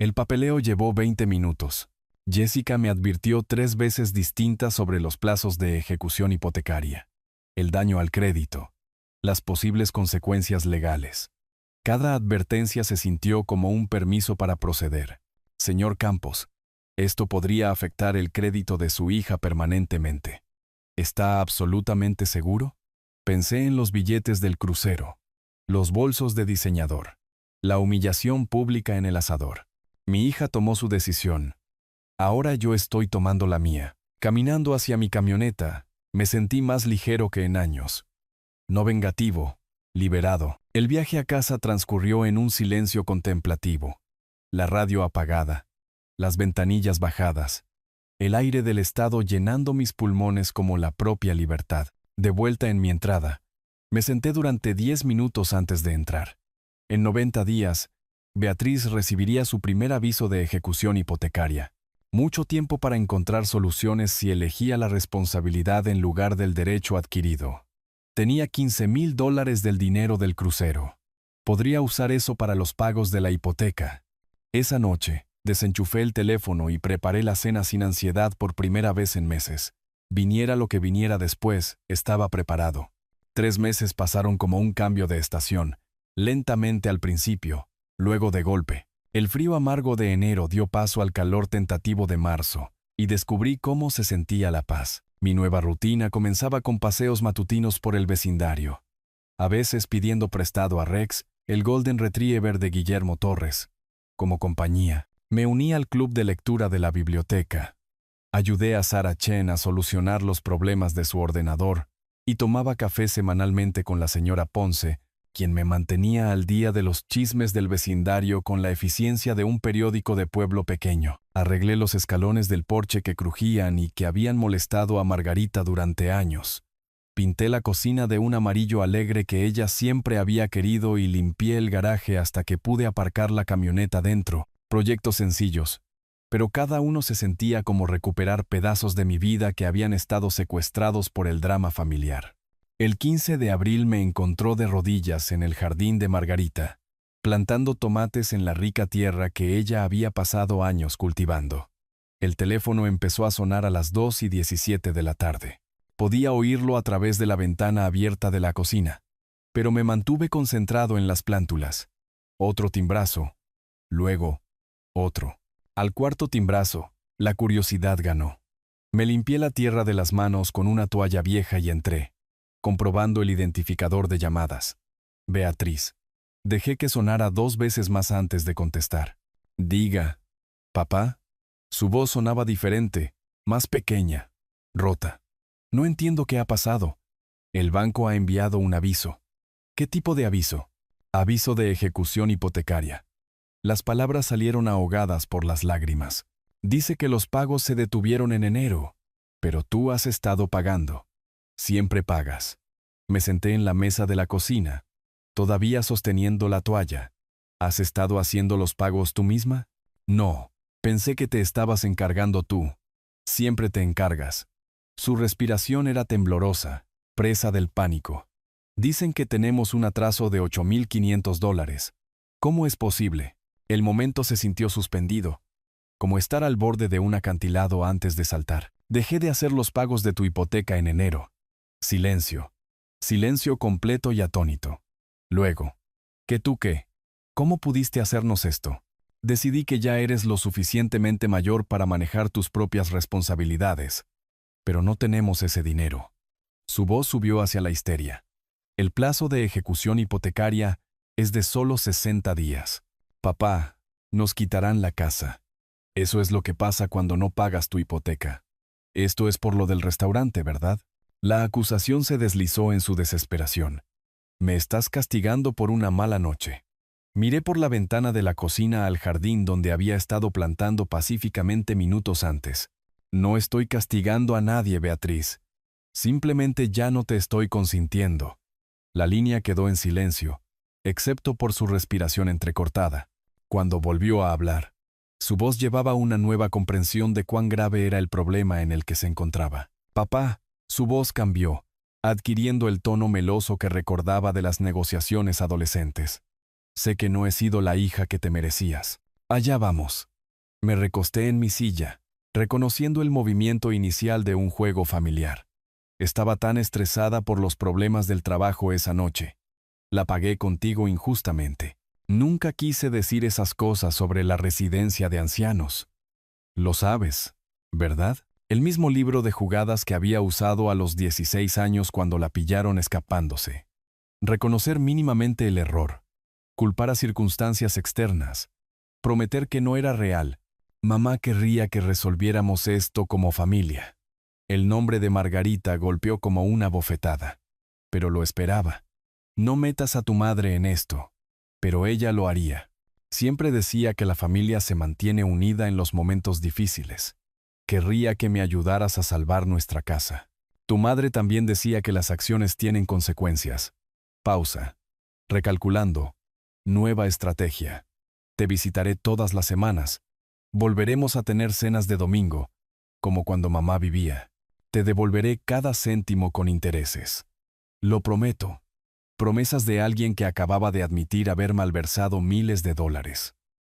El papeleo llevó 20 minutos. Jessica me advirtió 3 veces distintas sobre los plazos de ejecución hipotecaria, el daño al crédito, las posibles consecuencias legales. Cada advertencia se sintió como un permiso para proceder. «Señor Campos, esto podría afectar el crédito de su hija permanentemente. ¿Está absolutamente seguro?» Pensé en los billetes del crucero, los bolsos de diseñador, la humillación pública en el asador. Mi hija tomó su decisión. Ahora yo estoy tomando la mía. Caminando hacia mi camioneta, me sentí más ligero que en años. No vengativo, liberado. El viaje a casa transcurrió en un silencio contemplativo. La radio apagada, las ventanillas bajadas, el aire del estado llenando mis pulmones como la propia libertad. De vuelta en mi entrada, Me senté durante 10 minutos antes de entrar. En 90 días, Beatriz recibiría su primer aviso de ejecución hipotecaria. Mucho tiempo para encontrar soluciones si elegía la responsabilidad en lugar del derecho adquirido. Tenía $15,000 del dinero del crucero. Podría usar eso para los pagos de la hipoteca. Esa noche, desenchufé el teléfono y preparé la cena sin ansiedad por primera vez en meses. Viniera lo que viniera después, estaba preparado. 3 meses pasaron como un cambio de estación, lentamente al principio, luego de golpe. El frío amargo de enero dio paso al calor tentativo de marzo, y descubrí cómo se sentía la paz. Mi nueva rutina comenzaba con paseos matutinos por el vecindario, a veces pidiendo prestado a Rex, el Golden Retriever de Guillermo Torres. Como compañía, me uní al club de lectura de la biblioteca. Ayudé a Sarah Chen a solucionar los problemas de su ordenador y tomaba café semanalmente con la señora Ponce, quien me mantenía al día de los chismes del vecindario con la eficiencia de un periódico de pueblo pequeño. Arreglé los escalones del porche que crujían y que habían molestado a Margarita durante años. Pinté la cocina de un amarillo alegre que ella siempre había querido y limpié el garaje hasta que pude aparcar la camioneta dentro. Proyectos sencillos, pero cada uno se sentía como recuperar pedazos de mi vida que habían estado secuestrados por el drama familiar. El 15 de abril me encontró de rodillas en el jardín de Margarita, plantando tomates en la rica tierra que ella había pasado años cultivando. El teléfono empezó a sonar a las 2:17 de la tarde. Podía oírlo a través de la ventana abierta de la cocina, pero me mantuve concentrado en las plántulas. Otro timbrazo, luego, otro. Al cuarto timbrazo, la curiosidad ganó. Me limpié la tierra de las manos con una toalla vieja y entré, comprobando el identificador de llamadas. Beatriz. Dejé que sonara 2 veces más antes de contestar. Diga, papá. Su voz sonaba diferente, más pequeña, rota. No entiendo qué ha pasado. El banco ha enviado un aviso. ¿Qué tipo de aviso? Aviso de ejecución hipotecaria. Las palabras salieron ahogadas por las lágrimas. Dice que los pagos se detuvieron en enero, pero tú has estado pagando. Siempre pagas. Me senté en la mesa de la cocina, todavía sosteniendo la toalla. ¿Has estado haciendo los pagos tú misma? No, pensé que te estabas encargando tú. Siempre te encargas. Su respiración era temblorosa, presa del pánico. Dicen que tenemos un atraso de $8,500. ¿Cómo es posible? El momento se sintió suspendido, como estar al borde de un acantilado antes de saltar. Dejé de hacer los pagos de tu hipoteca en enero. Silencio. Silencio completo y atónito. Luego, ¿qué tú qué? ¿Cómo pudiste hacernos esto? Decidí que ya eres lo suficientemente mayor para manejar tus propias responsabilidades. Pero no tenemos ese dinero. Su voz subió hacia la histeria. El plazo de ejecución hipotecaria es de solo 60 días. Papá, nos quitarán la casa. Eso es lo que pasa cuando no pagas tu hipoteca. Esto es por lo del restaurante, ¿verdad? La acusación se deslizó en su desesperación. Me estás castigando por una mala noche. Miré por la ventana de la cocina al jardín donde había estado plantando pacíficamente minutos antes. No estoy castigando a nadie, Beatriz. Simplemente ya no te estoy consintiendo. La línea quedó en silencio, excepto por su respiración entrecortada. Cuando volvió a hablar, su voz llevaba una nueva comprensión de cuán grave era el problema en el que se encontraba. Papá, su voz cambió, adquiriendo el tono meloso que recordaba de las negociaciones adolescentes. Sé que no he sido la hija que te merecías. Allá vamos. Me recosté en mi silla, reconociendo el movimiento inicial de un juego familiar. Estaba tan estresada por los problemas del trabajo esa noche. La pagué contigo injustamente. Nunca quise decir esas cosas sobre la residencia de ancianos. Lo sabes, ¿verdad? El mismo libro de jugadas que había usado a los 16 años cuando la pillaron escapándose. Reconocer mínimamente el error. Culpar a circunstancias externas. Prometer que no era real. Mamá querría que resolviéramos esto como familia. El nombre de Margarita golpeó como una bofetada. Pero lo esperaba. No metas a tu madre en esto. Pero ella lo haría. Siempre decía que la familia se mantiene unida en los momentos difíciles. Querría que me ayudaras a salvar nuestra casa. Tu madre también decía que las acciones tienen consecuencias. Pausa. Recalculando. Nueva estrategia. Te visitaré todas las semanas. Volveremos a tener cenas de domingo, como cuando mamá vivía. Te devolveré cada céntimo con intereses. Lo prometo. Promesas de alguien que acababa de admitir haber malversado miles de dólares.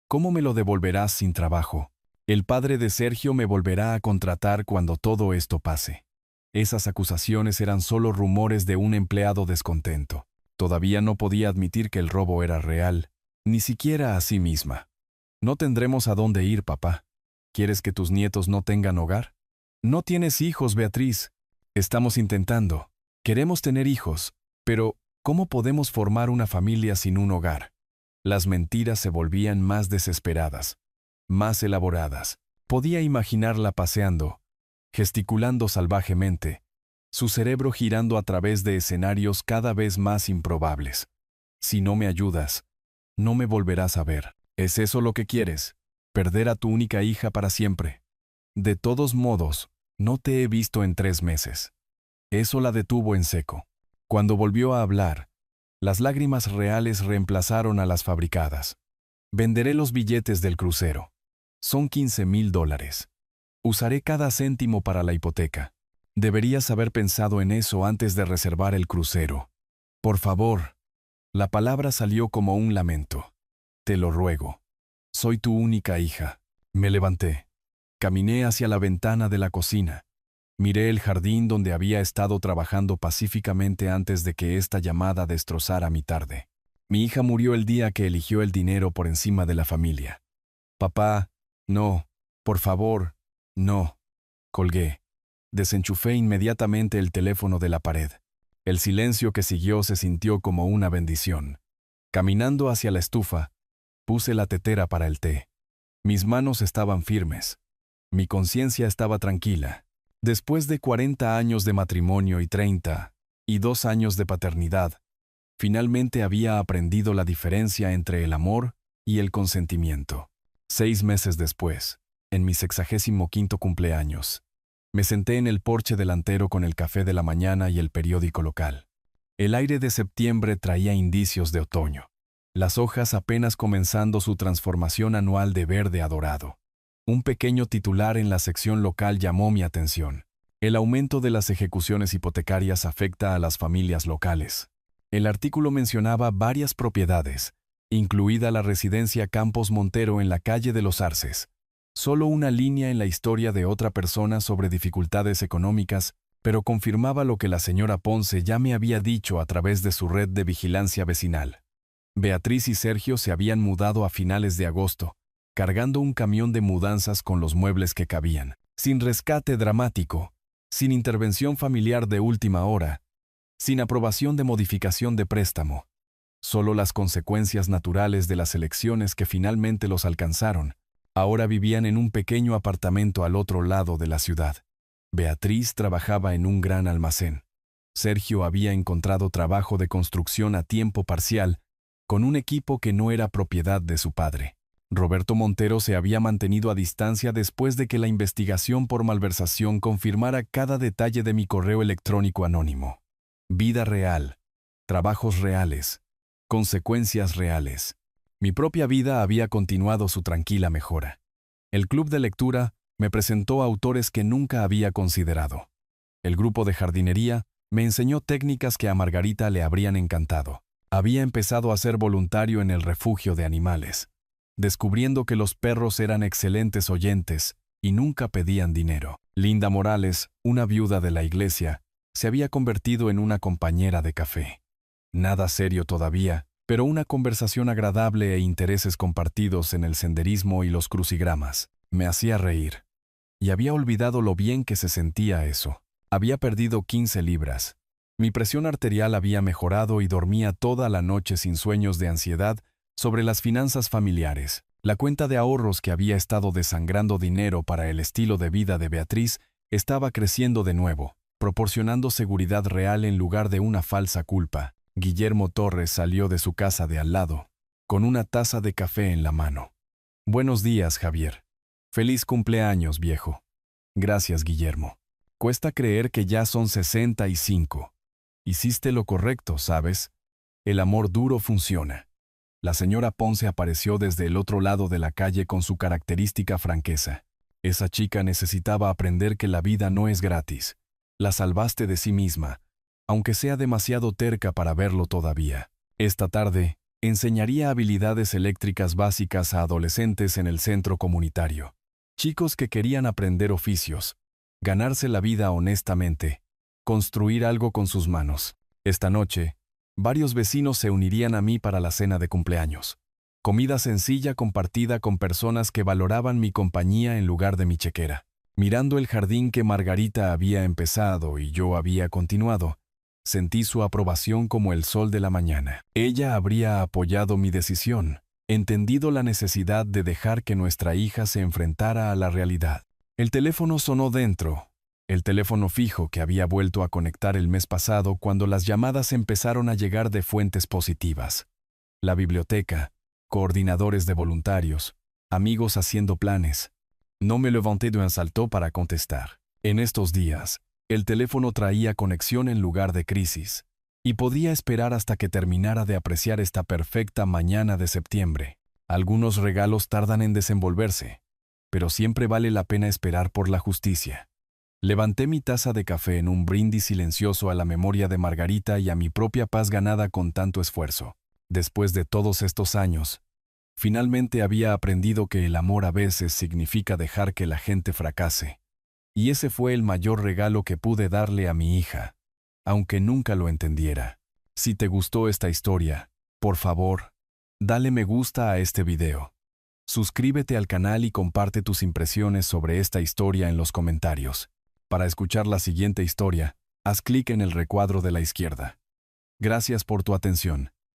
¿Cómo me lo devolverás sin trabajo? El padre de Sergio me volverá a contratar cuando todo esto pase. Esas acusaciones eran solo rumores de un empleado descontento. Todavía no podía admitir que el robo era real, ni siquiera a sí misma. No tendremos a dónde ir, papá. ¿Quieres que tus nietos no tengan hogar? No tienes hijos, Beatriz. Estamos intentando. Queremos tener hijos, pero ¿cómo podemos formar una familia sin un hogar? Las mentiras se volvían más desesperadas, más elaboradas. Podía imaginarla paseando, gesticulando salvajemente, su cerebro girando a través de escenarios cada vez más improbables. Si no me ayudas, no me volverás a ver. ¿Es eso lo que quieres? ¿Perder a tu única hija para siempre? De todos modos, no te he visto en 3 meses. Eso la detuvo en seco. Cuando volvió a hablar, las lágrimas reales reemplazaron a las fabricadas. Venderé los billetes del crucero. Son $15,000. Usaré cada céntimo para la hipoteca. Deberías haber pensado en eso antes de reservar el crucero. Por favor. La palabra salió como un lamento. Te lo ruego. Soy tu única hija. Me levanté. Caminé hacia la ventana de la cocina. Miré el jardín donde había estado trabajando pacíficamente antes de que esta llamada destrozara mi tarde. Mi hija murió el día que eligió el dinero por encima de la familia. Papá, no, por favor, no. Colgué. Desenchufé inmediatamente el teléfono de la pared. El silencio que siguió se sintió como una bendición. Caminando hacia la estufa, puse la tetera para el té. Mis manos estaban firmes. Mi conciencia estaba tranquila. Después de 40 años de matrimonio y 32 años de paternidad, finalmente había aprendido la diferencia entre el amor y el consentimiento. 6 meses después, en mi 65º cumpleaños, me senté en el porche delantero con el café de la mañana y el periódico local. El aire de septiembre traía indicios de otoño, las hojas apenas comenzando su transformación anual de verde a dorado. Un pequeño titular en la sección local llamó mi atención. El aumento de las ejecuciones hipotecarias afecta a las familias locales. El artículo mencionaba varias propiedades, incluida la residencia Campos Montero en la calle de los Arces. Solo una línea en la historia de otra persona sobre dificultades económicas, pero confirmaba lo que la señora Ponce ya me había dicho a través de su red de vigilancia vecinal. Beatriz y Sergio se habían mudado a finales de agosto, cargando un camión de mudanzas con los muebles que cabían, sin rescate dramático, sin intervención familiar de última hora, sin aprobación de modificación de préstamo. Solo las consecuencias naturales de las elecciones que finalmente los alcanzaron. Ahora vivían en un pequeño apartamento al otro lado de la ciudad. Beatriz trabajaba en un gran almacén. Sergio había encontrado trabajo de construcción a tiempo parcial, con un equipo que no era propiedad de su padre. Roberto Montero se había mantenido a distancia después de que la investigación por malversación confirmara cada detalle de mi correo electrónico anónimo. Vida real, trabajos reales, consecuencias reales. Mi propia vida había continuado su tranquila mejora. El club de lectura me presentó autores que nunca había considerado. El grupo de jardinería me enseñó técnicas que a Margarita le habrían encantado. Había empezado a ser voluntario en el refugio de animales, descubriendo que los perros eran excelentes oyentes y nunca pedían dinero. Linda Morales, una viuda de la iglesia, se había convertido en una compañera de café. Nada serio todavía, pero una conversación agradable e intereses compartidos en el senderismo y los crucigramas. Me hacía reír. Y había olvidado lo bien que se sentía eso. Había perdido 15 libras. Mi presión arterial había mejorado y dormía toda la noche sin sueños de ansiedad sobre las finanzas familiares. La cuenta de ahorros que había estado desangrando dinero para el estilo de vida de Beatriz estaba creciendo de nuevo, proporcionando seguridad real en lugar de una falsa culpa. Guillermo Torres salió de su casa de al lado, con una taza de café en la mano. Buenos días, Javier. Feliz cumpleaños, viejo. Gracias, Guillermo. Cuesta creer que ya son 65. Hiciste lo correcto, ¿sabes? El amor duro funciona. La señora Ponce apareció desde el otro lado de la calle con su característica franqueza. Esa chica necesitaba aprender que la vida no es gratis. La salvaste de sí misma, aunque sea demasiado terca para verlo todavía. Esta tarde, enseñaría habilidades eléctricas básicas a adolescentes en el centro comunitario. Chicos que querían aprender oficios, ganarse la vida honestamente, construir algo con sus manos. Esta noche, varios vecinos se unirían a mí para la cena de cumpleaños. Comida sencilla compartida con personas que valoraban mi compañía en lugar de mi chequera. Mirando el jardín que Margarita había empezado y yo había continuado, sentí su aprobación como el sol de la mañana. Ella habría apoyado mi decisión, entendido la necesidad de dejar que nuestra hija se enfrentara a la realidad. El teléfono sonó dentro, el teléfono fijo que había vuelto a conectar el mes pasado cuando las llamadas empezaron a llegar de fuentes positivas. La biblioteca, coordinadores de voluntarios, amigos haciendo planes. No me levanté de un salto para contestar. En estos días, el teléfono traía conexión en lugar de crisis, y podía esperar hasta que terminara de apreciar esta perfecta mañana de septiembre. Algunos regalos tardan en desenvolverse, pero siempre vale la pena esperar por la justicia. Levanté mi taza de café en un brindis silencioso a la memoria de Margarita y a mi propia paz ganada con tanto esfuerzo. Después de todos estos años, finalmente había aprendido que el amor a veces significa dejar que la gente fracase. Y ese fue el mayor regalo que pude darle a mi hija, aunque nunca lo entendiera. Si te gustó esta historia, por favor, dale me gusta a este video. Suscríbete al canal y comparte tus impresiones sobre esta historia en los comentarios. Para escuchar la siguiente historia, haz clic en el recuadro de la izquierda. Gracias por tu atención.